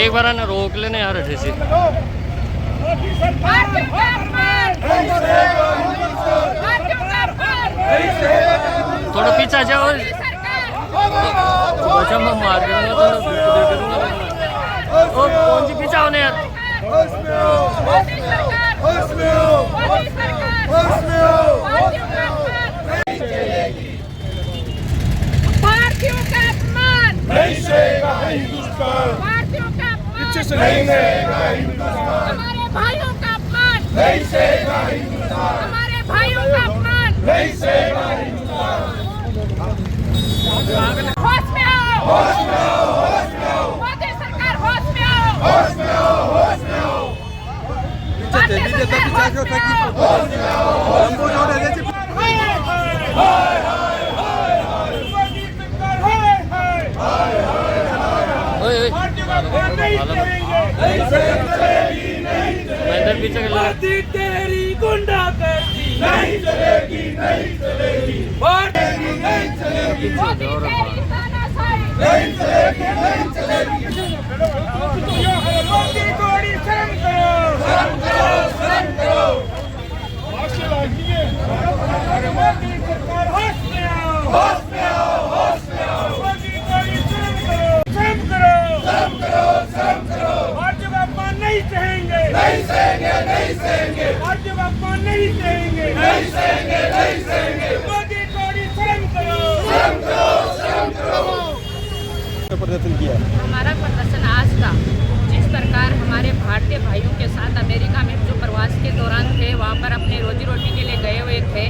एक बार ना रोक लेने यार अठे से थोड़ा पीछा जाओ बच्चा मैं मार दूंगा तो कौन सी पीछा होने यार भारतीयों का अपमान नहीं सहेगा हिंदुस्तान, भारतीयों का अपमान नहीं सहेगा हिंदुस्तान, हमारे भाइयों का अपमान नहीं सहेगा हिंदुस्तान, हमारे भाइयों का अपमान नहीं सहेगा हिंदुस्तान। होश में आओ होश में आओ, होश में आओ, मोदी सरकार होश में आओ होश में आओ, होश में आओ, भारतीय सरकार होश में आओ होश में आओ, होश में आओ। हाय हाय हाय हाय हाय मोदी सरकार हाय हाय हाय हाय ओए भारतीयों का अपमान नहीं सहेंगे, नहीं चलेगी, नहीं चलेगी। मैं इधर पीछे कर भारती तेरी गुंडागर्दी नहीं चलेगी, नहीं चलेगी, भारती नहीं चलेगी, मोदी तेरी तानाशाही नहीं चलेगी, नहीं चलेगी। मोदी कोड़ी शर्म करो, शर्म करो, शर्म करो। मोदी सरकार होश में आओ, होश में आओ, होश में आओ। मोदी कोड़ी शर्म करो, शर्म करो, शर्म करो, शर्म करो। भारतीय का अपमान नहीं सहेंगे, नहीं सहेंगे, नहीं सहेंगे। भारतीय का अपमान नहीं सहेंगे, नहीं सहेंगे, नहीं सहेंगे। मोदी कोड़ी शर्म करो, शर्म करो, शर्म करो। प्रदर्शन किया हमारा प्रदर्शन आज का जिस प्रकार हमारे भारतीय भाइयों के साथ अमेरिका में जो प्रवास के दौरान थे, वहाँ पर अपने रोजी रोटी के लिए गए हुए थे,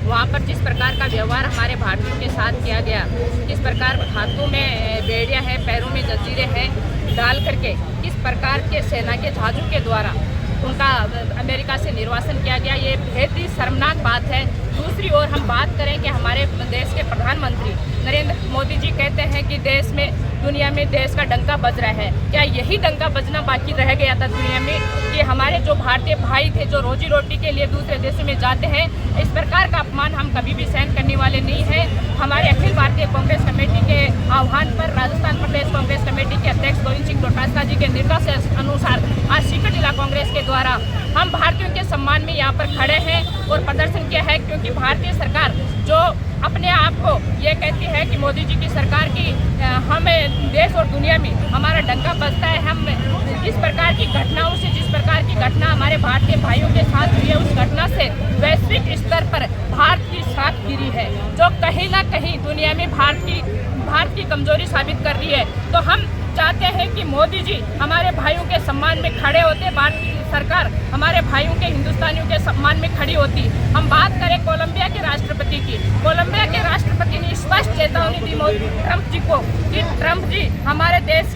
वहाँ पर जिस प्रकार का व्यवहार हमारे भारतीयों के साथ किया गया, किस प्रकार हाथों में बेड़ियाँ हैं, पैरों में जंजीरें हैं डाल करके किस प्रकार के सेना के जहाज़ों के द्वारा उनका अमेरिका से निर्वासन किया गया, ये बेहद ही शर्मनाक बात है। दूसरी ओर हम बात करें कि हमारे देश के प्रधानमंत्री नरेंद्र मोदी जी कहते हैं कि देश में दुनिया में देश का डंका बज रहा है। क्या यही डंका बजना बाकी रह गया था दुनिया में कि हमारे जो भारतीय भाई थे जो रोजी रोटी के लिए दूसरे देशों में जाते हैं, इस प्रकार का अपमान हम कभी भी सहन करने वाले नहीं हैं। हमारे अखिल भारतीय कांग्रेस कमेटी के आह्वान पर राजस्थान प्रदेश कांग्रेस कमेटी के अध्यक्ष गोविंद सिंह डोटासरा जी के निर्देश अनुसार आज सीकर जिला कांग्रेस के द्वारा हम भारतीयों के सम्मान में यहाँ पर खड़े हैं और प्रदर्शन किया है, क्योंकि भारतीय सरकार जो अपने आप को ये कहती है कि मोदी जी की सरकार की हमें देश और दुनिया में हमारा डंका बजता है। हम इस प्रकार की घटनाओं से, जिस प्रकार की घटना हमारे भारतीय भाइयों के साथ हुई है, उस घटना से वैश्विक स्तर पर भारत की साख गिरी है, जो कहीं ना कहीं दुनिया में भारत की कमजोरी साबित कर रही है। तो हम चाहते हैं कि मोदी जी हमारे भाइयों के सम्मान में खड़े होते, भारत की सरकार हमारे भाइयों के हिंदुस्तानियों के सम्मान में खड़ी होती। हम बात करें कोलंबिया के राष्ट्रपति की, कोलंबिया के राष्ट्रपति ने स्पष्ट चेतावनी दी ट्रंप जी को कि ट्रंप जी हमारे देश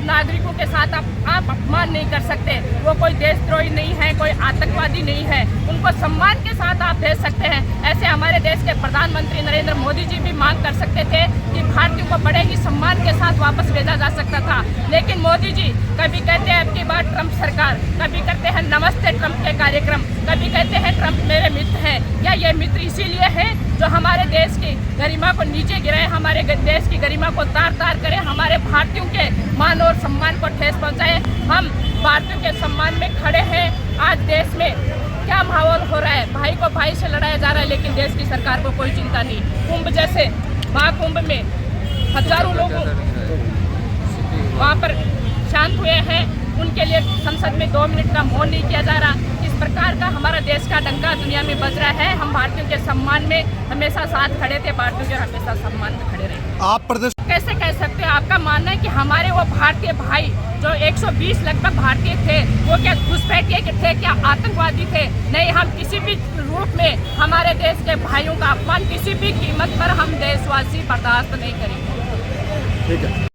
नागरिकों के साथ आप अपमान नहीं कर सकते, वो कोई देशद्रोही नहीं है, कोई आतंकवादी नहीं है, उनको सम्मान के साथ आप भेज सकते हैं। ऐसे हमारे देश के प्रधानमंत्री नरेंद्र मोदी जी भी मांग कर सकते थे कि भारतीयों को बड़े ही सम्मान के साथ वापस भेजा जा सकता था, लेकिन मोदी जी कभी कहते हैं आपकी बात ट्रंप सरकार, कभी करते हैं नमस्ते ट्रंप के कार्यक्रम, कभी कहते हैं ट्रंप मेरे मित्र हैं। या ये मित्र इसीलिए हैं जो हमारे देश की गरिमा को नीचे गिराए, हमारे देश की गरिमा को तार तार करे, हमारे भारतीयों के मान और सम्मान को ठेस पहुंचाए। हम भारतीयों के सम्मान में खड़े हैं। आज देश में क्या माहौल हो रहा है, भाई को भाई से लड़ाया जा रहा है, लेकिन देश की सरकार को कोई चिंता नहीं। कुंभ जैसे महाकुंभ में हजारों लोग वहाँ पर शांत हुए हैं, उनके लिए संसद में 2 मिनट का मौन नहीं किया जा रहा। इस प्रकार का हमारा देश का डंका दुनिया में बज रहा है। हम भारतीयों के सम्मान में हमेशा साथ खड़े थे, भारतीयों के हमेशा सम्मान में खड़े रहे। आप प्रदेश कैसे कह सकते हैं, आपका मानना है कि हमारे वो भारतीय भाई जो 120 लगभग भारतीय थे, वो क्या घुसपैठिए के थे, क्या आतंकवादी थे? नहीं, हम किसी भी रूप में हमारे देश के भाइयों का अपमान किसी भी कीमत पर हम देशवासी बर्दाश्त नहीं करेंगे। ठीक है।